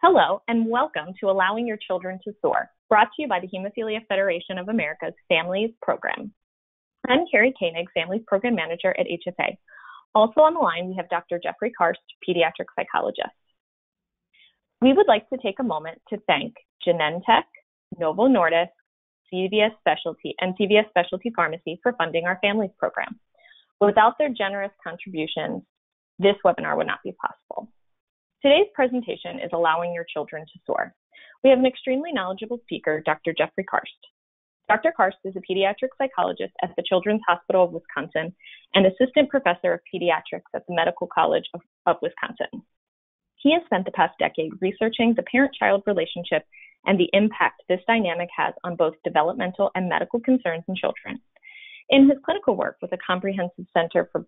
Hello, and welcome to Allowing Your Children to Soar, brought to you by the Hemophilia Federation of America's Families Program. I'm Carrie Koenig, Families Program Manager at HFA. Also on the line, we have Dr. Jeffrey Karst, Pediatric Psychologist. We would like to take a moment to thank Genentech, Novo Nordisk, CVS Specialty Pharmacy for funding our Families Program. Without their generous contributions, this webinar would not be possible. Today's presentation is Allowing Your Children to Soar. We have an extremely knowledgeable speaker, Dr. Jeffrey Karst. Dr. Karst is a pediatric psychologist at the Children's Hospital of Wisconsin and assistant professor of pediatrics at the Medical College of Wisconsin. He has spent the past decade researching the parent-child relationship and the impact this dynamic has on both developmental and medical concerns in children. In his clinical work with the Comprehensive Center for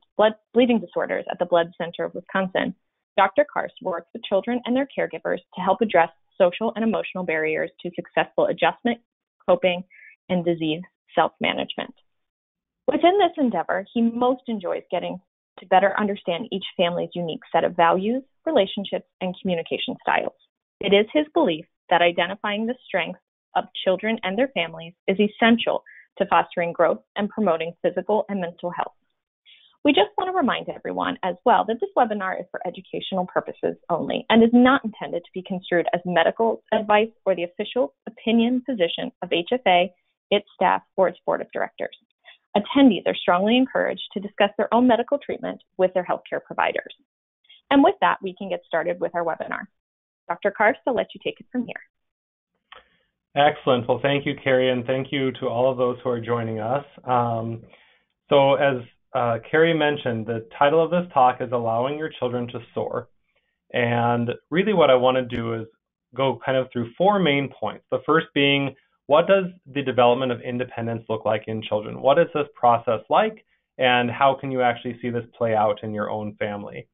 Bleeding Disorders at the Blood Center of Wisconsin, Dr. Karst works with children and their caregivers to help address social and emotional barriers to successful adjustment, coping, and disease self-management. Within this endeavor, he most enjoys getting to better understand each family's unique set of values, relationships, and communication styles. It is his belief that identifying the strengths of children and their families is essential to fostering growth and promoting physical and mental health. We just want to remind everyone as well that this webinar is for educational purposes only and is not intended to be construed as medical advice or the official opinion position of HFA, its staff, or its board of directors. Attendees are strongly encouraged to discuss their own medical treatment with their healthcare providers. And with that, we can get started with our webinar. Dr. Karst, I'll let you take it from here. Excellent. Well, thank you, Carrie, and thank you to all of those who are joining us. So as Carrie mentioned, the title of this talk is Allowing Your Children to Soar. And really what I want to do is go kind of through four main points. The first being, what does the development of independence look like in children? What is this process like? And how can you actually see this play out in your own family?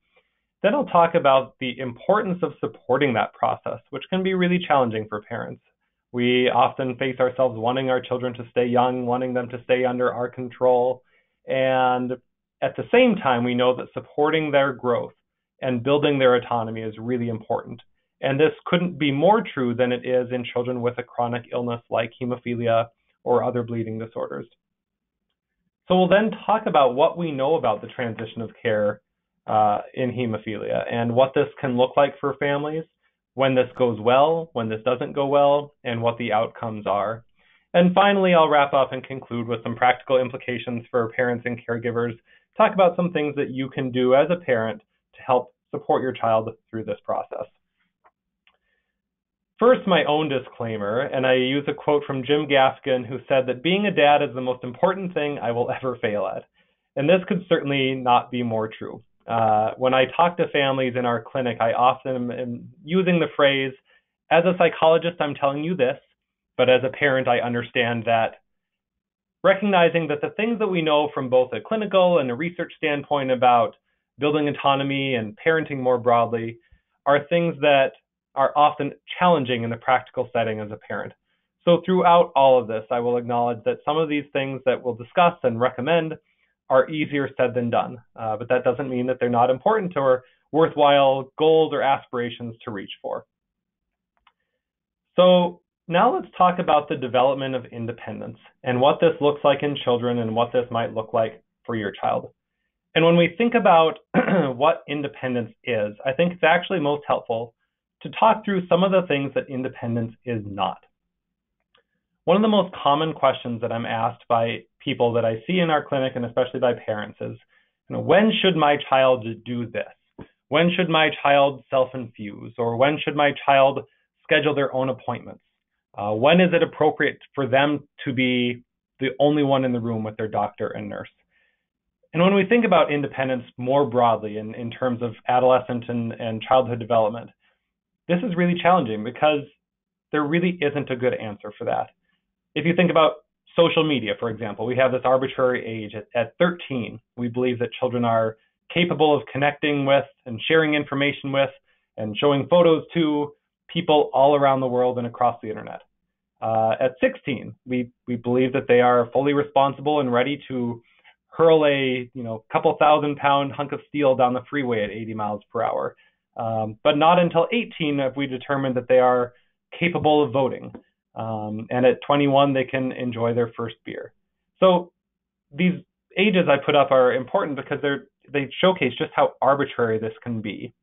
Then I'll talk about the importance of supporting that process, which can be really challenging for parents. We often face ourselves wanting our children to stay young, wanting them to stay under our control. And at the same time, we know that supporting their growth and building their autonomy is really important. And this couldn't be more true than it is in children with a chronic illness like hemophilia or other bleeding disorders. So we'll then talk about what we know about the transition of care in hemophilia and what this can look like for families, when this goes well, when this doesn't go well, and what the outcomes are. And finally, I'll wrap up and conclude with some practical implications for parents and caregivers, talk about some things that you can do as a parent to help support your child through this process. First, my own disclaimer, and I use a quote from Jim Gaskin, who said that being a dad is the most important thing I will ever fail at. And this could certainly not be more true. When I talk to families in our clinic, I often am using the phrase, as a psychologist, I'm telling you this, but as a parent, I understand that recognizing that the things that we know from both a clinical and a research standpoint about building autonomy and parenting more broadly are things that are often challenging in the practical setting as a parent. So throughout all of this, I will acknowledge that some of these things that we'll discuss and recommend are easier said than done, but that doesn't mean that they're not important or worthwhile goals or aspirations to reach for. So now let's talk about the development of independence and what this looks like in children and what this might look like for your child. And when we think about what independence is, I think it's actually most helpful to talk through some of the things that independence is not. One of the most common questions that I'm asked by people that I see in our clinic, and especially by parents, is, when should my child do this? When should my child self-infuse? Or when should my child schedule their own appointments? When is it appropriate for them to be the only one in the room with their doctor and nurse? And when we think about independence more broadly in terms of adolescent and childhood development, this is really challenging because there really isn't a good answer for that. If you think about social media, for example, we have this arbitrary age. At 13, we believe that children are capable of connecting with and sharing information with and showing photos to people all around the world and across the internet. At 16, we believe that they are fully responsible and ready to hurl a couple 1,000-pound hunk of steel down the freeway at 80 miles per hour. But not until 18 have we determined that they are capable of voting. And at 21, they can enjoy their first beer. So these ages I put up are important because they showcase just how arbitrary this can be.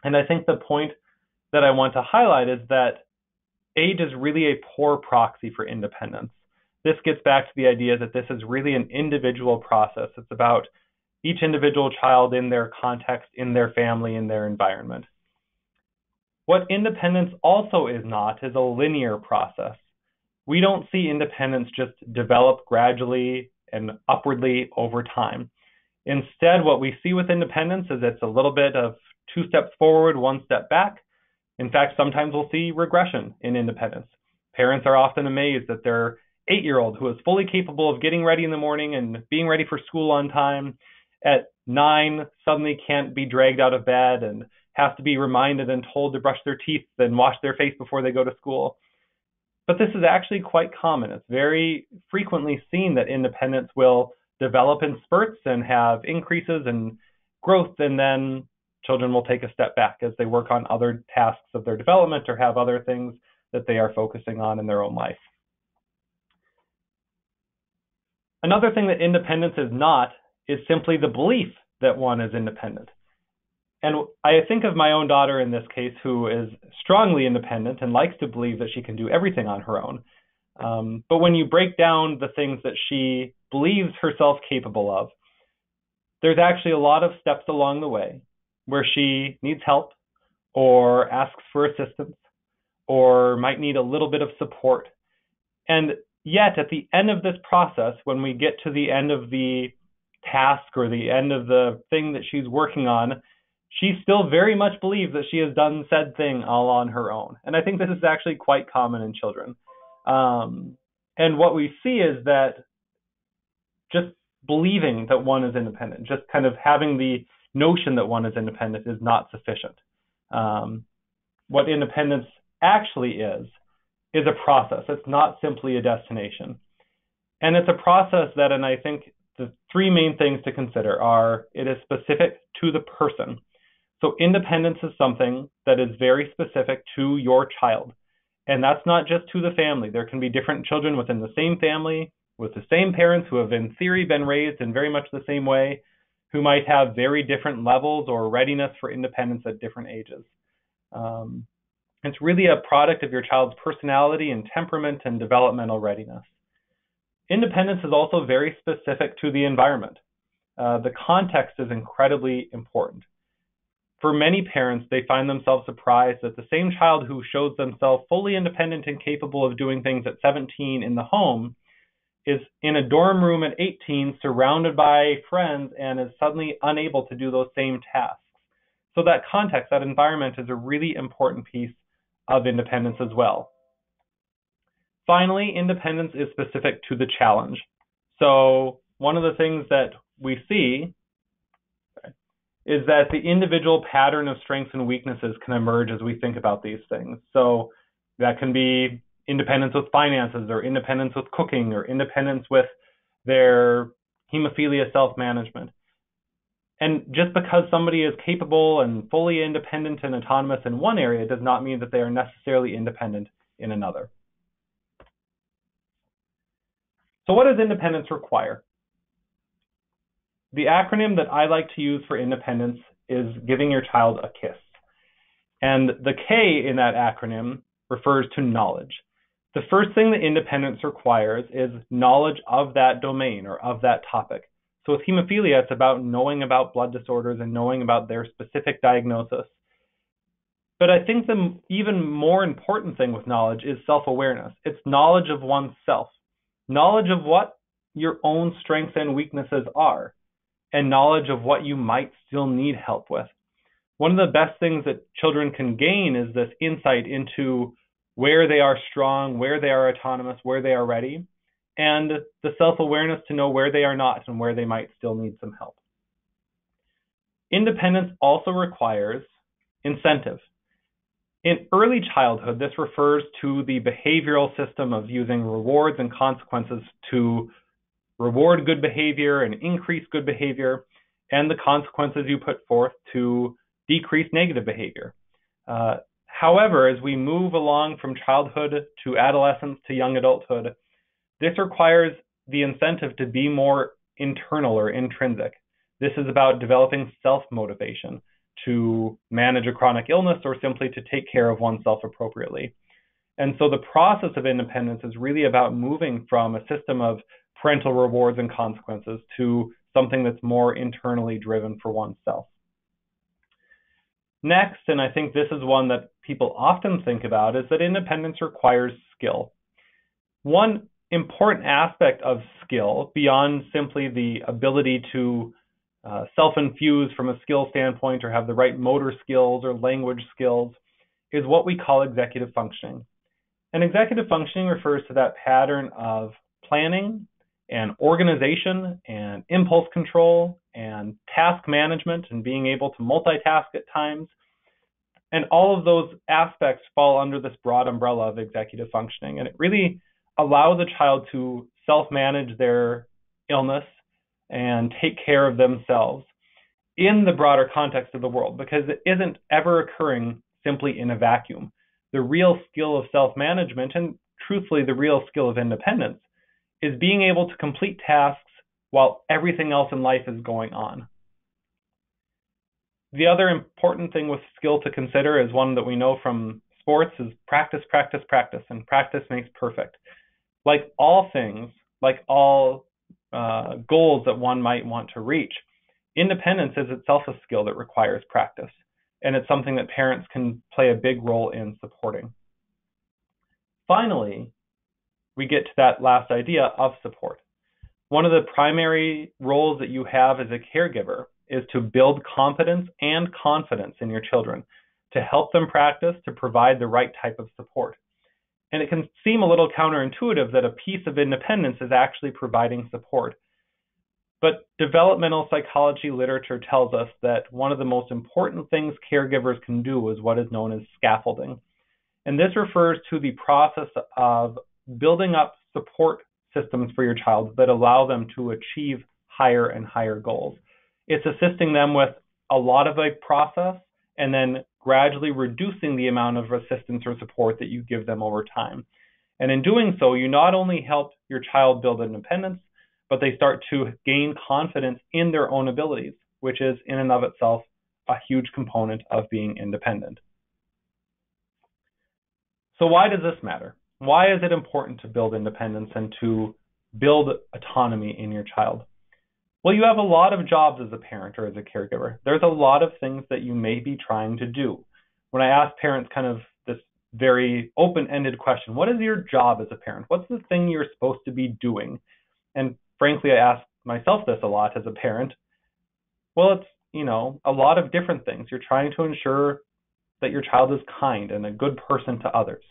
And I think the point that I want to highlight is that age is really a poor proxy for independence. This gets back to the idea that this is really an individual process. It's about each individual child in their context, in their family, in their environment. What independence also is not is a linear process. We don't see independence just develop gradually and upwardly over time. Instead, what we see with independence is it's a little bit of 2 steps forward, 1 step back. In fact, sometimes we'll see regression in independence. Parents are often amazed that their 8-year-old, who is fully capable of getting ready in the morning and being ready for school on time, at 9 suddenly can't be dragged out of bed and have to be reminded and told to brush their teeth and wash their face before they go to school. But this is actually quite common. It's very frequently seen that independence will develop in spurts and have increases in growth, and then children will take a step back as they work on other tasks of their development or have other things that they are focusing on in their own life. Another thing that independence is not is simply the belief that one is independent. And I think of my own daughter in this case, who is strongly independent and likes to believe that she can do everything on her own. But when you break down the things that she believes herself capable of, there's actually a lot of steps along the way where she needs help or asks for assistance or might need a little bit of support. And yet at the end of this process, when we get to the end of the task or the end of the thing that she's working on, she still very much believes that she has done said thing all on her own. And I think this is actually quite common in children. And what we see is that just believing that one is independent, just kind of having the notion that one is independent is not sufficient. What independence actually is a process. It's not simply a destination. And it's a process that, and I think the 3 main things to consider are, it is specific to the person. So independence is something that is very specific to your child. And that's not just to the family. There can be different children within the same family, with the same parents who have in theory been raised in very much the same way, who might have very different levels or readiness for independence at different ages. It's really a product of your child's personality and temperament and developmental readiness. Independence is also very specific to the environment. The context is incredibly important. For many parents, they find themselves surprised that the same child who shows themselves fully independent and capable of doing things at 17 in the home is in a dorm room at 18, surrounded by friends, and is suddenly unable to do those same tasks. So that context, that environment, is a really important piece of independence as well. Finally, independence is specific to the challenge. So one of the things that we see is that the individual pattern of strengths and weaknesses can emerge as we think about these things. So that can be independence with finances, or independence with cooking, or independence with their hemophilia self-management. And just because somebody is capable and fully independent and autonomous in one area does not mean that they are necessarily independent in another. So what does independence require? The acronym that I like to use for independence is giving your child a kiss. And the K in that acronym refers to knowledge. The first thing that independence requires is knowledge of that domain or of that topic. So with hemophilia, it's about knowing about blood disorders and knowing about their specific diagnosis. But I think the even more important thing with knowledge is self-awareness. It's knowledge of oneself, knowledge of what your own strengths and weaknesses are, and knowledge of what you might still need help with. One of the best things that children can gain is this insight into where they are strong, where they are autonomous, where they are ready, and the self-awareness to know where they are not and where they might still need some help. Independence also requires incentive. In early childhood, this refers to the behavioral system of using rewards and consequences to reward good behavior and increase good behavior, and the consequences you put forth to decrease negative behavior. However, as we move along from childhood to adolescence to young adulthood, this requires the incentive to be more internal or intrinsic. This is about developing self-motivation to manage a chronic illness or simply to take care of oneself appropriately. And so the process of independence is really about moving from a system of parental rewards and consequences to something that's more internally driven for oneself. Next, and I think this is one that people often think about, is that independence requires skill. One important aspect of skill, beyond simply the ability to self-infuse from a skill standpoint or have the right motor skills or language skills, is what we call executive functioning. And executive functioning refers to that pattern of planning and organization and impulse control and task management and being able to multitask at times. And all of those aspects fall under this broad umbrella of executive functioning. And it really allows a child to self-manage their illness and take care of themselves in the broader context of the world, because it isn't ever occurring simply in a vacuum. The real skill of self-management, and truthfully the real skill of independence, is being able to complete tasks while everything else in life is going on. The other important thing with skill to consider is one that we know from sports is practice, practice, practice, and practice makes perfect. Like all things, like all goals that one might want to reach, independence is itself a skill that requires practice, and it's something that parents can play a big role in supporting. Finally, we get to that last idea of support. One of the primary roles that you have as a caregiver is to build competence and confidence in your children, to help them practice, to provide the right type of support. And it can seem a little counterintuitive that a piece of independence is actually providing support. But developmental psychology literature tells us that one of the most important things caregivers can do is what is known as scaffolding. And this refers to the process of building up support systems for your child that allow them to achieve higher and higher goals. It's assisting them with a lot of a process and then gradually reducing the amount of assistance or support that you give them over time. And in doing so, you not only help your child build independence, but they start to gain confidence in their own abilities, which is in and of itself a huge component of being independent. So why does this matter? Why is it important to build independence and to build autonomy in your child? Well, you have a lot of jobs as a parent or as a caregiver. There's a lot of things that you may be trying to do. When I ask parents kind of this very open-ended question, what is your job as a parent? What's the thing you're supposed to be doing? And frankly, I ask myself this a lot as a parent. Well, it's, a lot of different things. You're trying to ensure that your child is kind and a good person to others.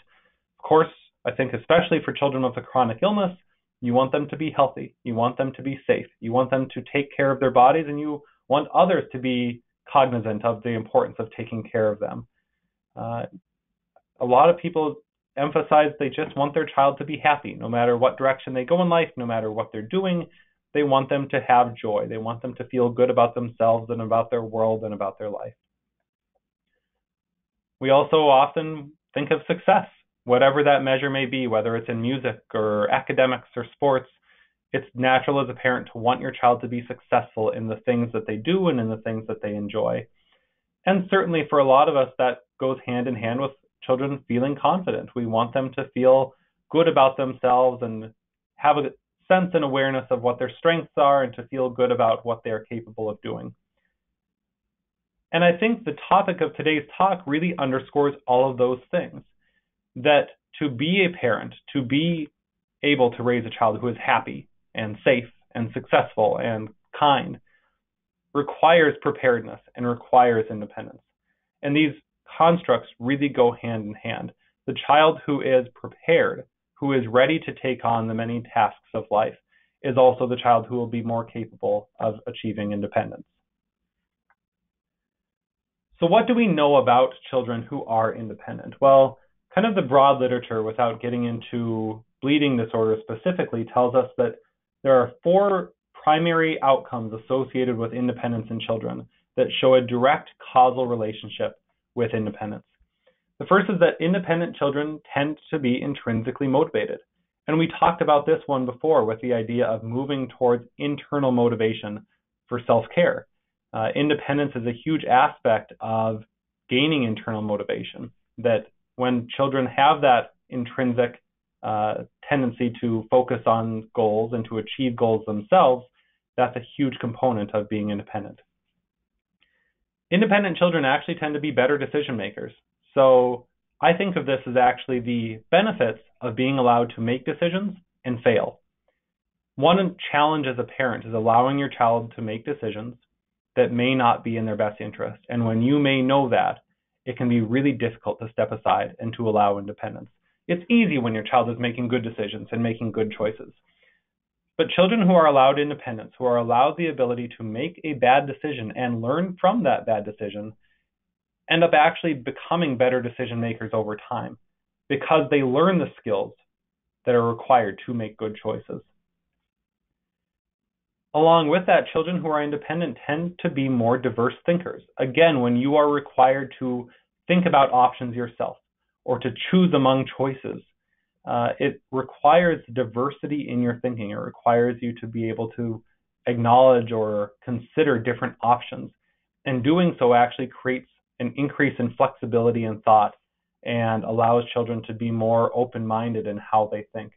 Of course, I think especially for children with a chronic illness, you want them to be healthy. You want them to be safe. You want them to take care of their bodies, and you want others to be cognizant of the importance of taking care of them. A lot of people emphasize they just want their child to be happy, no matter what direction they go in life, no matter what they're doing. They want them to have joy. They want them to feel good about themselves and about their world and about their life. We also often think of success, whatever that measure may be, whether it's in music or academics or sports. It's natural as a parent to want your child to be successful in the things that they do and in the things that they enjoy. And certainly for a lot of us, that goes hand in hand with children feeling confident. We want them to feel good about themselves and have a sense and awareness of what their strengths are and to feel good about what they're capable of doing. And I think the topic of today's talk really underscores all of those things. That to be a parent, to be able to raise a child who is happy and safe and successful and kind, requires preparedness and requires independence. And these constructs really go hand in hand. The child who is prepared, who is ready to take on the many tasks of life, is also the child who will be more capable of achieving independence. So what do we know about children who are independent? Well, kind of the broad literature, without getting into bleeding disorder specifically, tells us that there are 4 primary outcomes associated with independence in children that show a direct causal relationship with independence. The first is that independent children tend to be intrinsically motivated. And we talked about this one before with the idea of moving towards internal motivation for self-care. Independence is a huge aspect of gaining internal motivation, that when children have that intrinsic tendency to focus on goals and to achieve goals themselves, that's a huge component of being independent. Independent children actually tend to be better decision makers. So I think of this as actually the benefits of being allowed to make decisions and fail. One challenge as a parent is allowing your child to make decisions that may not be in their best interest. And when you may know that, it can be really difficult to step aside and to allow independence. It's easy when your child is making good decisions and making good choices. But children who are allowed independence, who are allowed the ability to make a bad decision and learn from that bad decision, end up actually becoming better decision makers over time because they learn the skills that are required to make good choices. Along with that, children who are independent tend to be more diverse thinkers. Again, when you are required to think about options yourself or to choose among choices, it requires diversity in your thinking. It requires you to be able to acknowledge or consider different options. And doing so actually creates an increase in flexibility in thought and allows children to be more open-minded in how they think.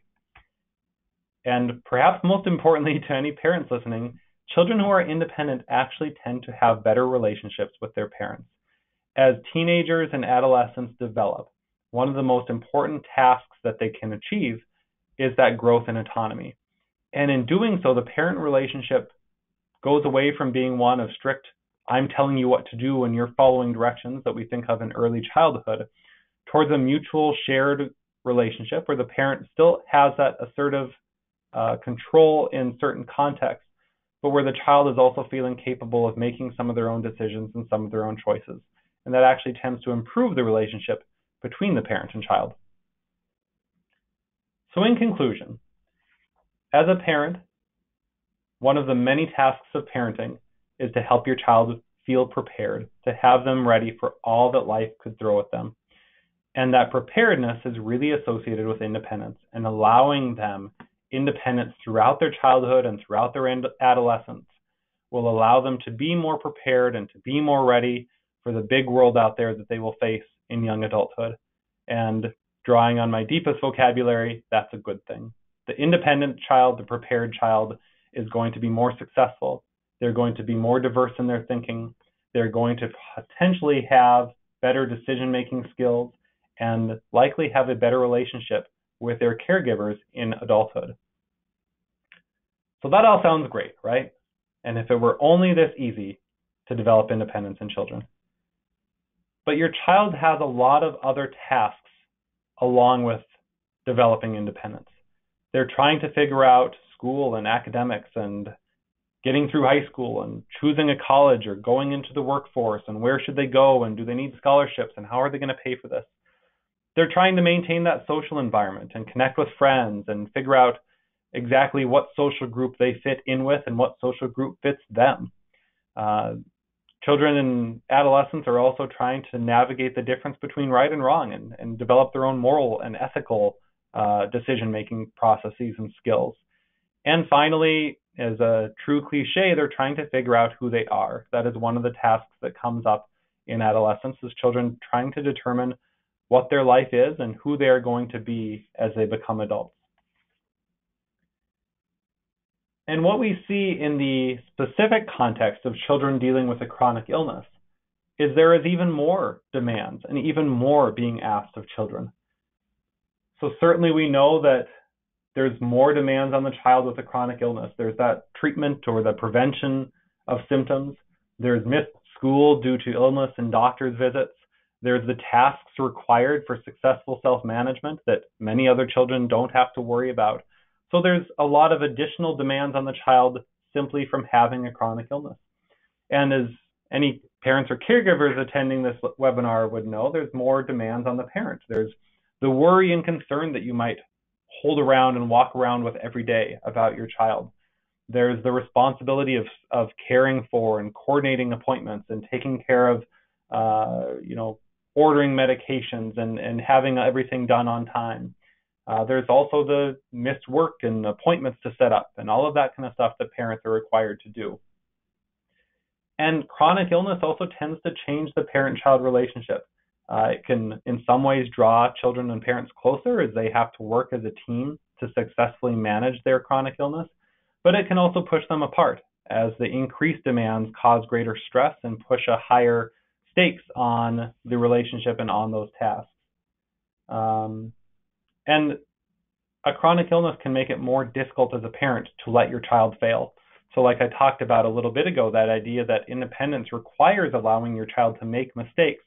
And perhaps most importantly to any parents listening, children who are independent actually tend to have better relationships with their parents. As teenagers and adolescents develop, one of the most important tasks that they can achieve is that growth in autonomy. And in doing so, the parent relationship goes away from being one of strict, I'm telling you what to do and you're following directions that we think of in early childhood, towards a mutual shared relationship where the parent still has that assertive control in certain contexts, but where the child is also feeling capable of making some of their own decisions and some of their own choices. And that actually tends to improve the relationship between the parent and child. So in conclusion, as a parent, one of the many tasks of parenting is to help your child feel prepared, to have them ready for all that life could throw at them. And that preparedness is really associated with independence and allowing them independence throughout their childhood and throughout their adolescence will allow them to be more prepared and to be more ready for the big world out there that they will face in young adulthood. And drawing on my deepest vocabulary, that's a good thing. The independent child, the prepared child, is going to be more successful. They're going to be more diverse in their thinking. They're going to potentially have better decision-making skills and likely have a better relationship with their caregivers in adulthood. So that all sounds great, right? And if it were only this easy to develop independence in children. But your child has a lot of other tasks along with developing independence. They're trying to figure out school and academics and getting through high school and choosing a college or going into the workforce and where should they go and do they need scholarships and how are they going to pay for this? They're trying to maintain that social environment and connect with friends and figure out exactly what social group they fit in with and what social group fits them. Children and adolescents are also trying to navigate the difference between right and wrong and develop their own moral and ethical decision-making processes and skills. And finally, as a true cliche, they're trying to figure out who they are. That is one of the tasks that comes up in adolescence, is children trying to determine what their life is and who they are going to be as they become adults. And what we see in the specific context of children dealing with a chronic illness is there is even more demands and even more being asked of children. So certainly we know that there's more demands on the child with a chronic illness. There's that treatment or the prevention of symptoms. There's missed school due to illness and doctor's visits. There's the tasks required for successful self-management that many other children don't have to worry about. So there's a lot of additional demands on the child simply from having a chronic illness. And as any parents or caregivers attending this webinar would know, there's more demands on the parent. There's the worry and concern that you might hold around and walk around with every day about your child. There's the responsibility of caring for and coordinating appointments and taking care of, ordering medications and having everything done on time. There's also the missed work and appointments to set up and all of that kind of stuff that parents are required to do. And chronic illness also tends to change the parent-child relationship. It can, in some ways, draw children and parents closer as they have to work as a team to successfully manage their chronic illness, but it can also push them apart as the increased demands cause greater stress and push a higher stakes on the relationship and on those tasks. And a chronic illness can make it more difficult as a parent to let your child fail. So like I talked about a little bit ago, that idea that independence requires allowing your child to make mistakes.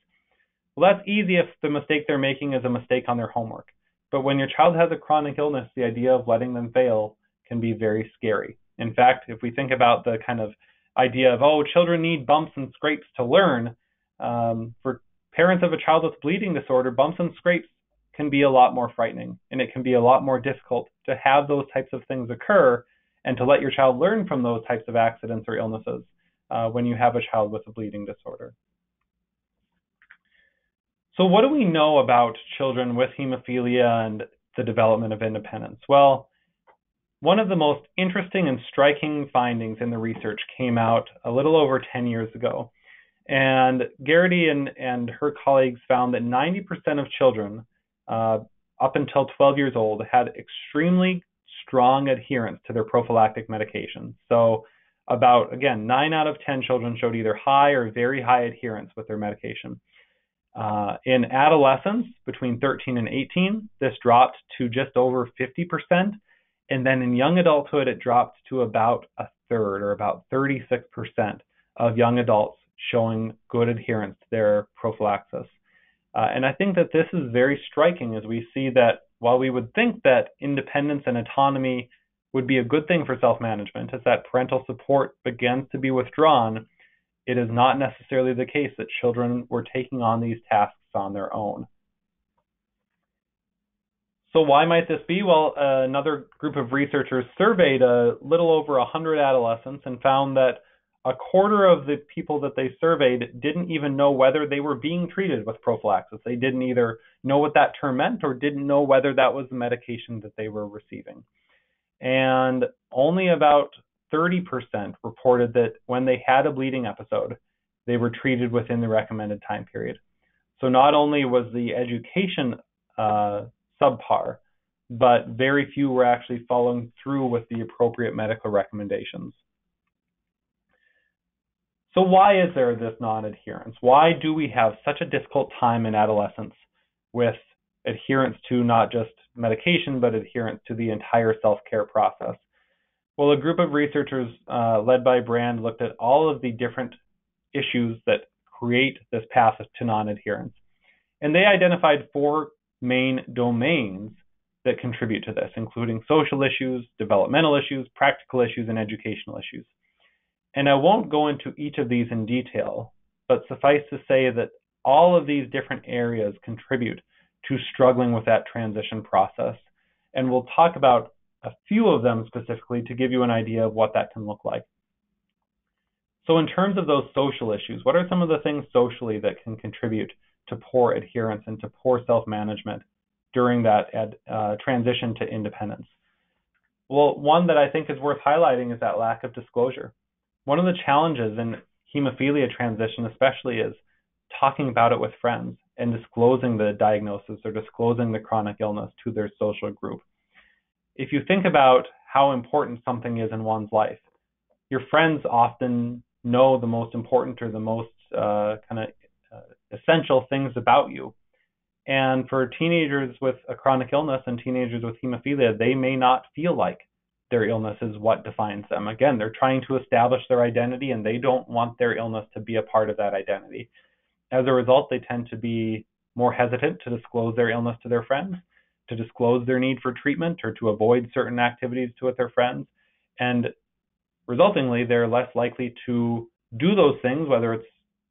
Well, that's easy if the mistake they're making is a mistake on their homework. But when your child has a chronic illness, the idea of letting them fail can be very scary. In fact, if we think about the kind of idea of, children need bumps and scrapes to learn, for parents of a child with bleeding disorder, bumps and scrapes can be a lot more frightening, and it can be a lot more difficult to have those types of things occur and to let your child learn from those types of accidents or illnesses when you have a child with a bleeding disorder. So what do we know about children with hemophilia and the development of independence? Well, one of the most interesting and striking findings in the research came out a little over 10 years ago. And Garrity and her colleagues found that 90% of children up until 12 years old had extremely strong adherence to their prophylactic medications. So about, again, 9 out of 10 children showed either high or very high adherence with their medication. In adolescence, between 13 and 18, this dropped to just over 50%. And then in young adulthood, it dropped to about a third, or about 36% of young adults showing good adherence to their prophylaxis. And I think that this is very striking as we see that while we would think that independence and autonomy would be a good thing for self-management, as that parental support begins to be withdrawn, it is not necessarily the case that children were taking on these tasks on their own. So why might this be? Well, another group of researchers surveyed a little over 100 adolescents and found that a quarter of the people that they surveyed didn't even know whether they were being treated with prophylaxis. They didn't either know what that term meant or didn't know whether that was the medication that they were receiving. And only about 30% reported that when they had a bleeding episode, they were treated within the recommended time period. So not only was the education subpar, but very few were actually following through with the appropriate medical recommendations. So why is there this non-adherence? Why do we have such a difficult time in adolescence with adherence to not just medication, but adherence to the entire self-care process? Well, a group of researchers led by Brand looked at all of the different issues that create this path to non-adherence. And they identified 4 main domains that contribute to this, including social issues, developmental issues, practical issues, and educational issues. And I won't go into each of these in detail, but suffice to say that all of these different areas contribute to struggling with that transition process. And we'll talk about a few of them specifically to give you an idea of what that can look like. So in terms of those social issues, what are some of the things socially that can contribute to poor adherence and to poor self-management during that transition to independence? Well, one that I think is worth highlighting is that lack of disclosure. One of the challenges in hemophilia transition especially is talking about it with friends and disclosing the diagnosis or disclosing the chronic illness to their social group. If you think about how important something is in one's life, your friends often know the most important or the most essential things about you. And for teenagers with a chronic illness and teenagers with hemophilia, they may not feel like their illness is what defines them. Again, they're trying to establish their identity and they don't want their illness to be a part of that identity. As a result, they tend to be more hesitant to disclose their illness to their friends, to disclose their need for treatment, or to avoid certain activities with their friends. And resultingly, they're less likely to do those things, whether it's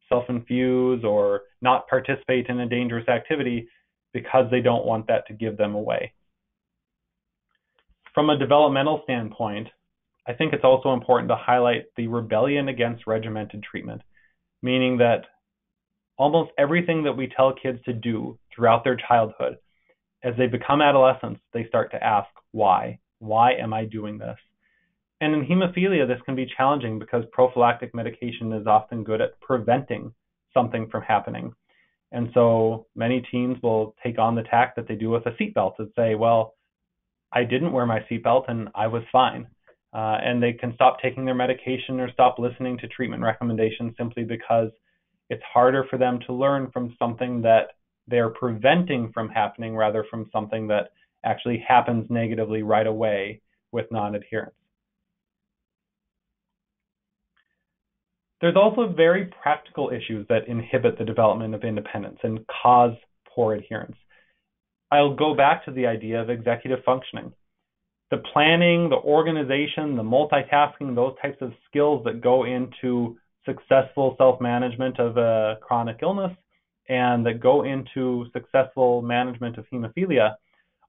self-infuse or not participate in a dangerous activity, because they don't want that to give them away. From a developmental standpoint, I think it's also important to highlight the rebellion against regimented treatment, meaning that almost everything that we tell kids to do throughout their childhood, as they become adolescents, they start to ask, why? Why am I doing this? And in hemophilia, this can be challenging because prophylactic medication is often good at preventing something from happening. And so many teens will take on the tack that they do with a seatbelt and say, well, I didn't wear my seatbelt and I was fine. And they can stop taking their medication or stop listening to treatment recommendations simply because it's harder for them to learn from something that they're preventing from happening rather from something that actually happens negatively right away with non-adherence. There's also very practical issues that inhibit the development of independence and cause poor adherence. I'll go back to the idea of executive functioning. The planning, the organization, the multitasking, those types of skills that go into successful self-management of a chronic illness and that go into successful management of hemophilia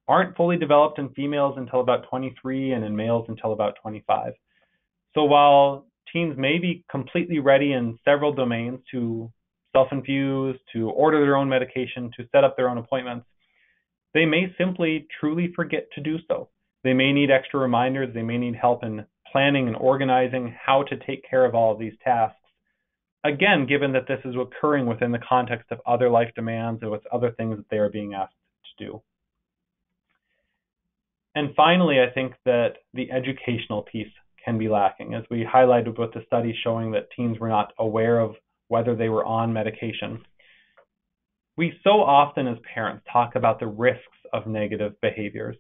aren't fully developed in females until about 23 and in males until about 25. So while teens may be completely ready in several domains to self-infuse, to order their own medication, to set up their own appointments, they may simply truly forget to do so. They may need extra reminders. They may need help in planning and organizing how to take care of all of these tasks. Again, given that this is occurring within the context of other life demands and with other things that they are being asked to do. And finally, I think that the educational piece can be lacking, as we highlighted with the study showing that teens were not aware of whether they were on medication. We so often as parents talk about the risks of negative behaviors.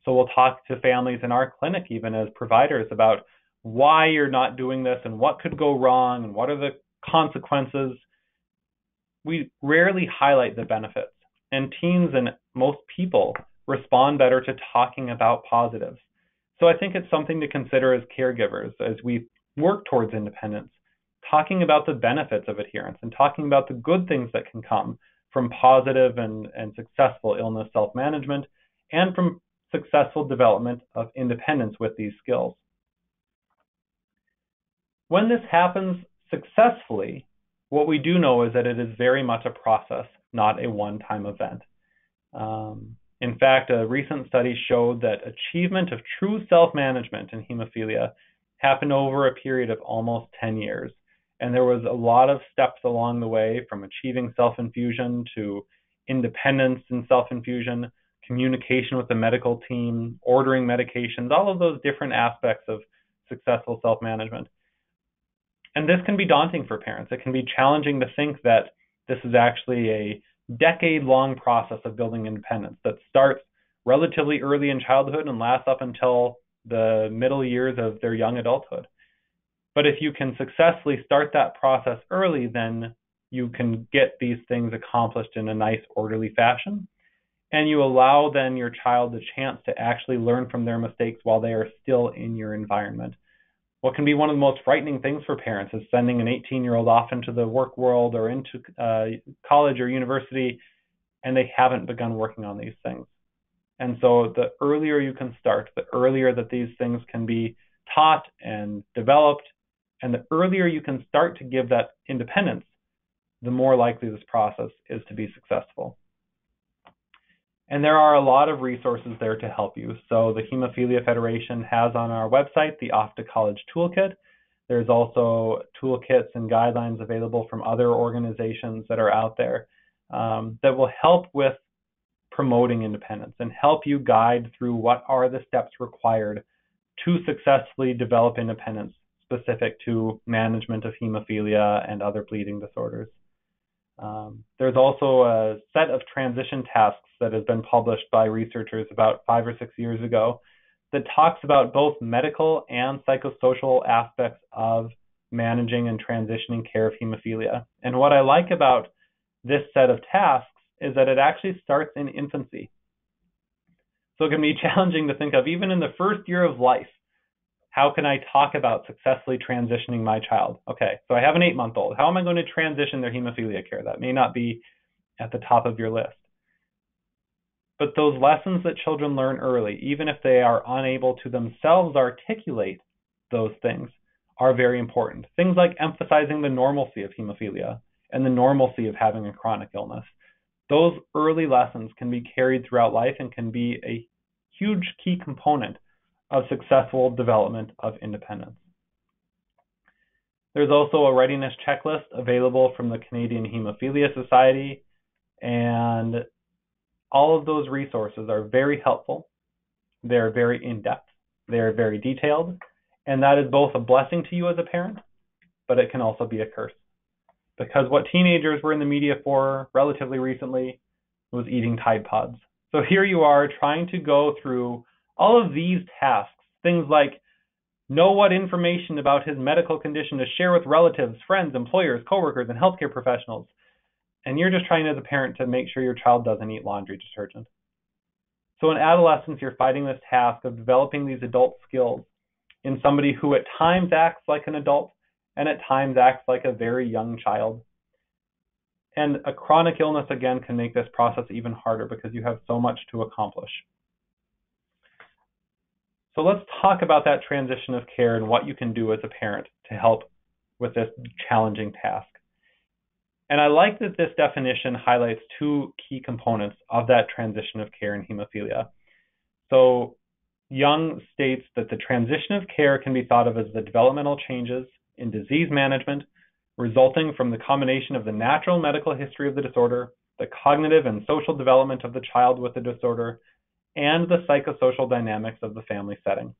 So we'll talk to families in our clinic, even as providers, about why you're not doing this and what could go wrong and what are the consequences. We rarely highlight the benefits, and teens and most people respond better to talking about positives. So I think it's something to consider as caregivers as we work towards independence, talking about the benefits of adherence and talking about the good things that can come from positive and successful illness self-management and from successful development of independence with these skills. When this happens successfully, what we do know is that it is very much a process, not a one-time event. In fact, a recent study showed that achievement of true self-management in hemophilia happened over a period of almost 10 years. And there was a lot of steps along the way, from achieving self-infusion to independence in self-infusion, communication with the medical team, ordering medications, all of those different aspects of successful self-management. And this can be daunting for parents. It can be challenging to think that this is actually a decade-long process of building independence that starts relatively early in childhood and lasts up until the middle years of their young adulthood. But if you can successfully start that process early, then you can get these things accomplished in a nice, orderly fashion. And you allow then your child the chance to actually learn from their mistakes while they are still in your environment. What can be one of the most frightening things for parents is sending an 18-year-old off into the work world or into college or university, and they haven't begun working on these things. And so the earlier you can start, the earlier that these things can be taught and developed, and the earlier you can start to give that independence, the more likely this process is to be successful. And there are a lot of resources there to help you. So the Hemophilia Federation has on our website the Off to College Toolkit. There's also toolkits and guidelines available from other organizations that are out there that will help with promoting independence and help you guide through what are the steps required to successfully develop independence specific to management of hemophilia and other bleeding disorders. There's also a set of transition tasks that has been published by researchers about 5 or 6 years ago that talks about both medical and psychosocial aspects of managing and transitioning care of hemophilia. And what I like about this set of tasks is that it actually starts in infancy. So it can be challenging to think of, even in the first year of life, how can I talk about successfully transitioning my child? Okay, so I have an 8-month-old. How am I going to transition their hemophilia care? That may not be at the top of your list. But those lessons that children learn early, even if they are unable to themselves articulate those things are very important. Things like emphasizing the normalcy of hemophilia and the normalcy of having a chronic illness. Those early lessons can be carried throughout life and can be a huge key component of successful development of independence. There's also a readiness checklist available from the Canadian Hemophilia Society, and all of those resources are very helpful. They're very in-depth, they're very detailed, and that is both a blessing to you as a parent, but it can also be a curse. Because what teenagers were in the media for relatively recently was eating Tide Pods. So here you are trying to go through all of these tasks, things like know what information about his medical condition to share with relatives, friends, employers, coworkers, and healthcare professionals. And you're just trying as a parent to make sure your child doesn't eat laundry detergent. So in adolescence, you're fighting this task of developing these adult skills in somebody who at times acts like an adult and at times acts like a very young child. And a chronic illness, again, can make this process even harder because you have so much to accomplish. So let's talk about that transition of care and what you can do as a parent to help with this challenging task. And I like that this definition highlights two key components of that transition of care in hemophilia. So Young states that the transition of care can be thought of as the developmental changes in disease management resulting from the combination of the natural medical history of the disorder, the cognitive and social development of the child with the disorder, and the psychosocial dynamics of the family setting. And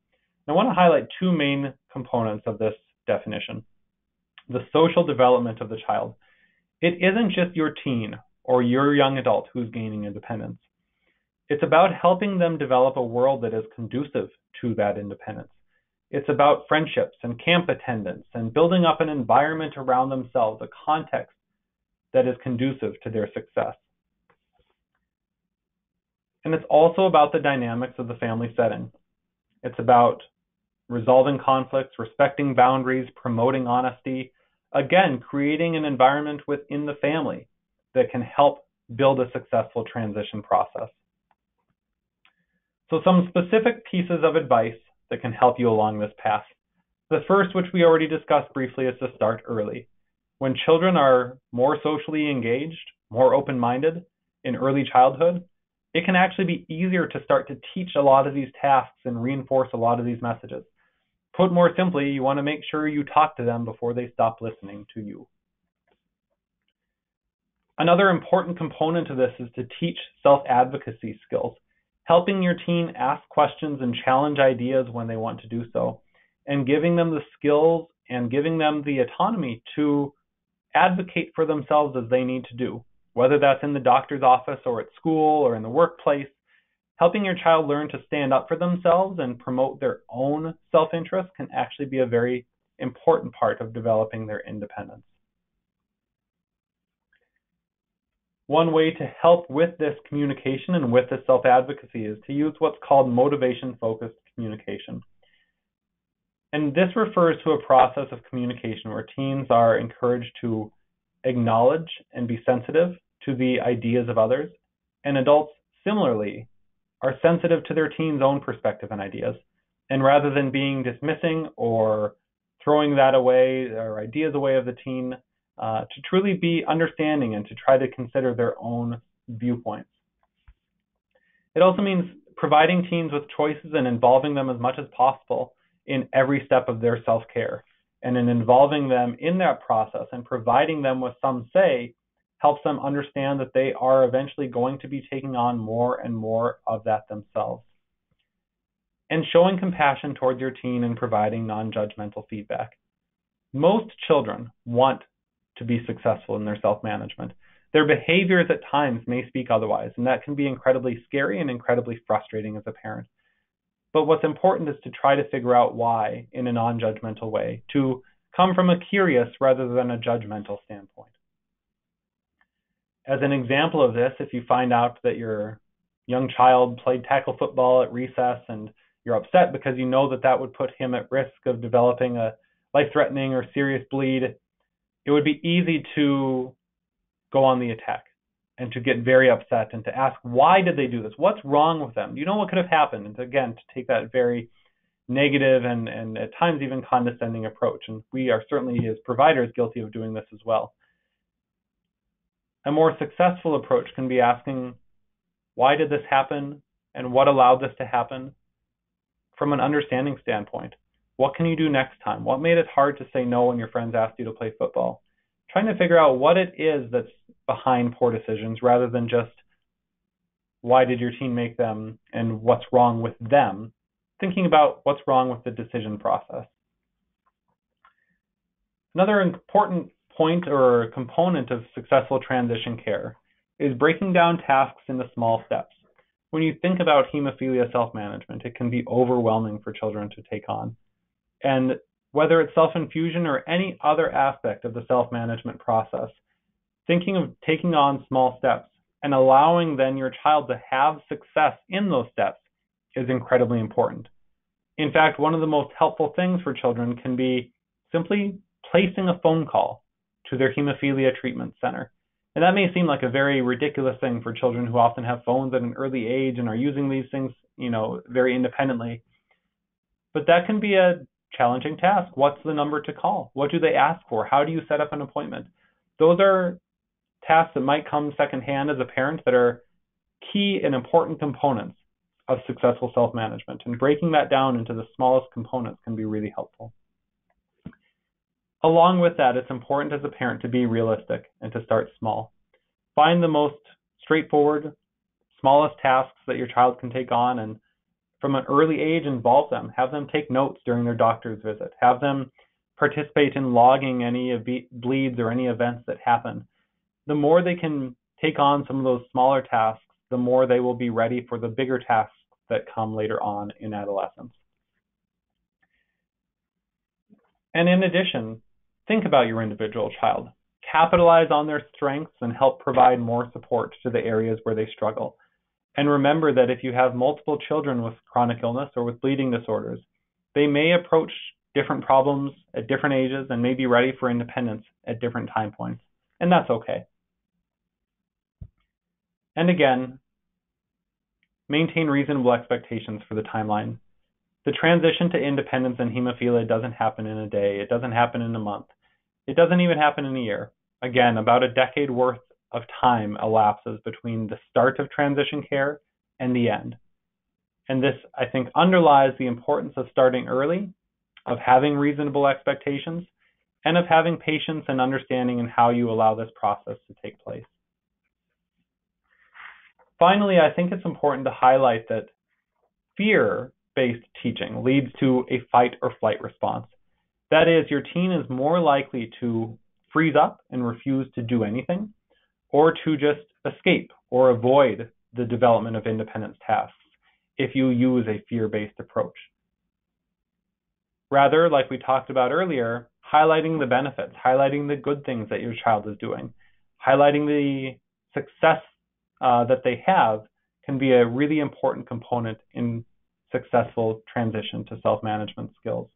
I want to highlight two main components of this definition. The social development of the child. It isn't just your teen or your young adult who's gaining independence. It's about helping them develop a world that is conducive to that independence. It's about friendships and camp attendance and building up an environment around themselves, a context that is conducive to their success. And it's also about the dynamics of the family setting. It's about resolving conflicts, respecting boundaries, promoting honesty, again, creating an environment within the family that can help build a successful transition process. So some specific pieces of advice that can help you along this path. The first, which we already discussed briefly, is to start early. When children are more socially engaged, more open-minded in early childhood, it can actually be easier to start to teach a lot of these tasks and reinforce a lot of these messages. Put more simply, you want to make sure you talk to them before they stop listening to you. Another important component of this is to teach self-advocacy skills, helping your teen ask questions and challenge ideas when they want to do so, and giving them the skills and giving them the autonomy to advocate for themselves as they need to do, whether that's in the doctor's office or at school or in the workplace. Helping your child learn to stand up for themselves and promote their own self-interest can actually be a very important part of developing their independence. One way to help with this communication and with this self-advocacy is to use what's called motivation-focused communication. And this refers to a process of communication where teens are encouraged to acknowledge and be sensitive to the ideas of others, and adults similarly are sensitive to their teen's own perspective and ideas. And rather than being dismissing or throwing that away or ideas away of the teen, to truly be understanding and to try to consider their own viewpoints. It also means providing teens with choices and involving them as much as possible in every step of their self-care. And in involving them in that process and providing them with some say helps them understand that they are eventually going to be taking on more and more of that themselves. And showing compassion towards your teen and providing non-judgmental feedback. Most children want to be successful in their self-management. Their behaviors at times may speak otherwise, and that can be incredibly scary and incredibly frustrating as a parent. But what's important is to try to figure out why in a non-judgmental way, to come from a curious rather than a judgmental standpoint. As an example of this, if you find out that your young child played tackle football at recess and you're upset because you know that that would put him at risk of developing a life-threatening or serious bleed, it would be easy to go on the attack and to get very upset and to ask, why did they do this? What's wrong with them? Do you know what could have happened? And again, to take that very negative and at times even condescending approach. And we are certainly, as providers, guilty of doing this as well. A more successful approach can be asking, why did this happen and what allowed this to happen from an understanding standpoint? What can you do next time? What made it hard to say no when your friends asked you to play football? Trying to figure out what it is that's behind poor decisions rather than just why did your teen make them and what's wrong with them, thinking about what's wrong with the decision process. Another important point or component of successful transition care is breaking down tasks into small steps. When you think about hemophilia self-management, it can be overwhelming for children to take on. And whether it's self-infusion or any other aspect of the self-management process, thinking of taking on small steps and allowing then your child to have success in those steps is incredibly important. In fact, one of the most helpful things for children can be simply placing a phone call to their hemophilia treatment center. And that may seem like a very ridiculous thing for children who often have phones at an early age and are using these things, very independently. But that can be a challenging task. What's the number to call? What do they ask for? How do you set up an appointment? Those are tasks that might come secondhand as a parent that are key and important components of successful self-management. And breaking that down into the smallest components can be really helpful. Along with that, it's important as a parent to be realistic and to start small. Find the most straightforward, smallest tasks that your child can take on, and from an early age, involve them. Have them take notes during their doctor's visit. Have them participate in logging any bleeds or any events that happen. The more they can take on some of those smaller tasks, the more they will be ready for the bigger tasks that come later on in adolescence. And in addition, think about your individual child. Capitalize on their strengths and help provide more support to the areas where they struggle. And remember that if you have multiple children with chronic illness or with bleeding disorders, they may approach different problems at different ages and may be ready for independence at different time points. And that's okay. And again, maintain reasonable expectations for the timeline. The transition to independence in hemophilia doesn't happen in a day. It doesn't happen in a month. It doesn't even happen in a year. Again, about a decade worth of time elapses between the start of transition care and the end. And this, I think, underlies the importance of starting early, of having reasonable expectations, and of having patience and understanding in how you allow this process to take place. Finally, I think it's important to highlight that fear-based teaching leads to a fight or flight response. That is, your teen is more likely to freeze up and refuse to do anything, or to just escape or avoid the development of independence tasks if you use a fear-based approach. Rather, like we talked about earlier, highlighting the benefits, highlighting the good things that your child is doing, highlighting the success that they have can be a really important component in successful transition to self-management skills.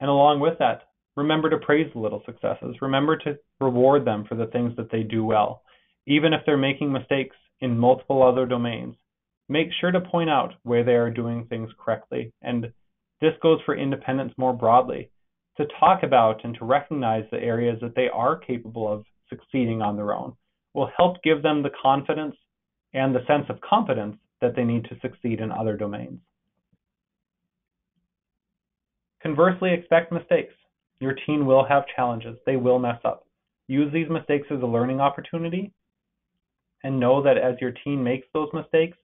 And along with that, remember to praise the little successes. Remember to reward them for the things that they do well. Even if they're making mistakes in multiple other domains, make sure to point out where they are doing things correctly. And this goes for independence more broadly, to talk about and to recognize the areas that they are capable of succeeding on their own will help give them the confidence and the sense of competence that they need to succeed in other domains. Conversely, expect mistakes. Your teen will have challenges. They will mess up. Use these mistakes as a learning opportunity and know that as your teen makes those mistakes,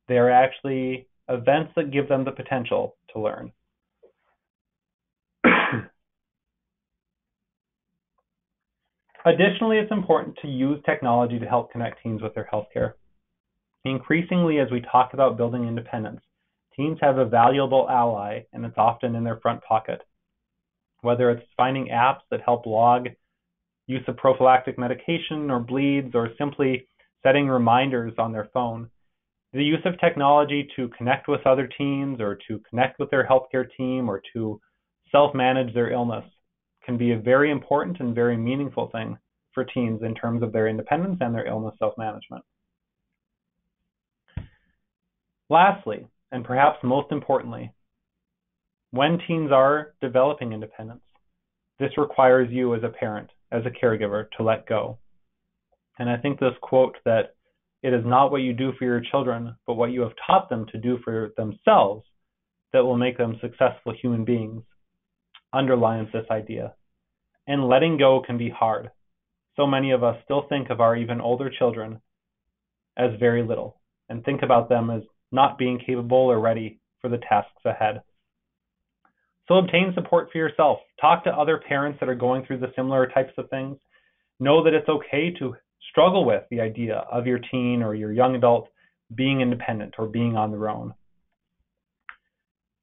they are actually events that give them the potential to learn. Additionally, it's important to use technology to help connect teens with their healthcare. Increasingly, as we talk about building independence, teens have a valuable ally, and it's often in their front pocket. Whether it's finding apps that help log use of prophylactic medication or bleeds, or simply setting reminders on their phone, the use of technology to connect with other teens or to connect with their healthcare team or to self-manage their illness can be a very important and very meaningful thing for teens in terms of their independence and their illness self-management. Lastly, and perhaps most importantly, when teens are developing independence, this requires you as a parent, as a caregiver, to let go. And I think this quote that it is not what you do for your children, but what you have taught them to do for themselves that will make them successful human beings underlines this idea. And letting go can be hard. So many of us still think of our even older children as very little and think about them as not being capable or ready for the tasks ahead. So obtain support for yourself. Talk to other parents that are going through the similar types of things. Know that it's okay to struggle with the idea of your teen or your young adult being independent or being on their own.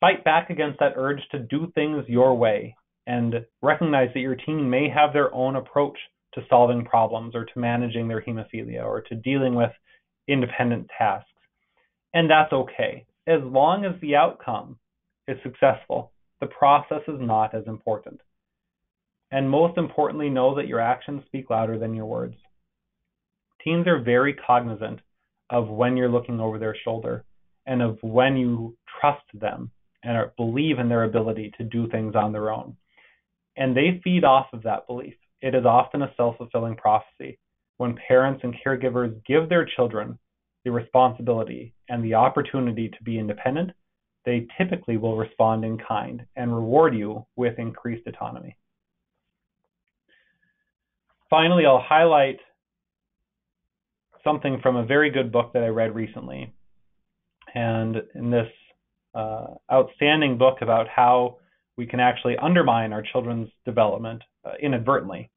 Fight back against that urge to do things your way and recognize that your teen may have their own approach to solving problems or to managing their hemophilia or to dealing with independent tasks. And that's okay. As long as the outcome is successful, the process is not as important. And most importantly, know that your actions speak louder than your words. Teens are very cognizant of when you're looking over their shoulder and of when you trust them and believe in their ability to do things on their own. And they feed off of that belief. It is often a self-fulfilling prophecy. When parents and caregivers give their children the responsibility and the opportunity to be independent, they typically will respond in kind and reward you with increased autonomy. Finally, I'll highlight something from a very good book that I read recently. And in this outstanding book about how we can actually undermine our children's development inadvertently,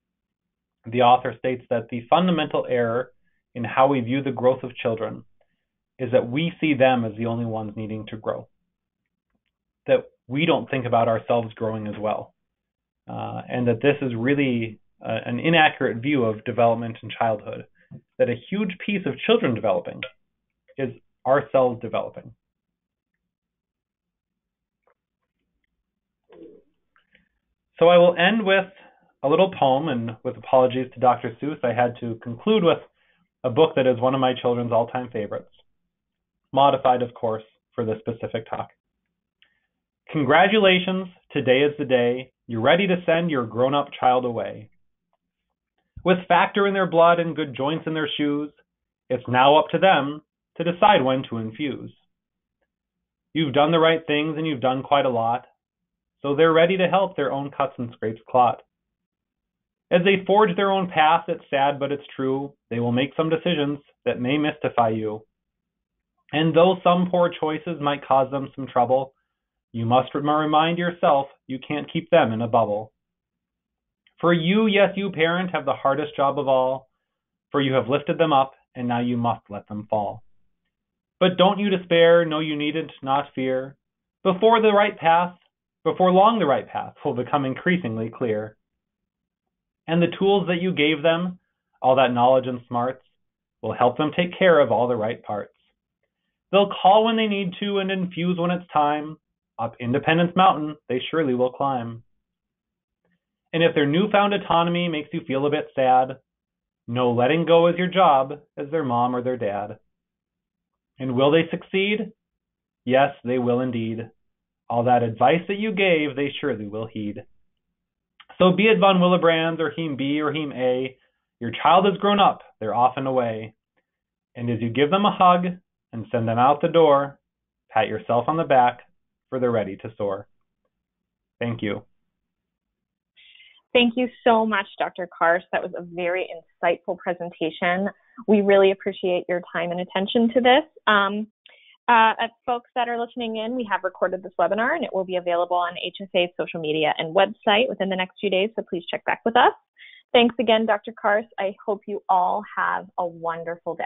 the author states that the fundamental error in how we view the growth of children is that we see them as the only ones needing to grow, that we don't think about ourselves growing as well, and that this is really an inaccurate view of development in childhood, that a huge piece of children developing is ourselves developing. So I will end with a little poem, and with apologies to Dr. Seuss, I had to conclude with a book that is one of my children's all-time favorites, modified, of course, for this specific talk. Congratulations, today is the day you're ready to send your grown-up child away. With factor in their blood and good joints in their shoes, it's now up to them to decide when to infuse. You've done the right things and you've done quite a lot, so they're ready to help their own cuts and scrapes clot. As they forge their own path, it's sad but it's true, they will make some decisions that may mystify you. And though some poor choices might cause them some trouble, you must remind yourself you can't keep them in a bubble. For you, yes, you parent, have the hardest job of all, for you have lifted them up, and now you must let them fall. But don't you despair, no, you needn't not fear. Before long the right path will become increasingly clear. And the tools that you gave them, all that knowledge and smarts, will help them take care of all the right parts. They'll call when they need to and infuse when it's time. Up Independence Mountain, they surely will climb. And if their newfound autonomy makes you feel a bit sad, know letting go is your job as their mom or their dad. And will they succeed? Yes, they will indeed. All that advice that you gave, they surely will heed. So be it Von Willebrands or Heem B or Heem A, your child has grown up, they're off and away. And as you give them a hug and send them out the door, pat yourself on the back, for they're ready to soar. Thank you. Thank you so much, Dr. Karsh. That was a very insightful presentation. We really appreciate your time and attention to this. Folks that are listening in, we have recorded this webinar and it will be available on HFA's social media and website within the next few days, so please check back with us. Thanks again, Dr. Karsh. I hope you all have a wonderful day.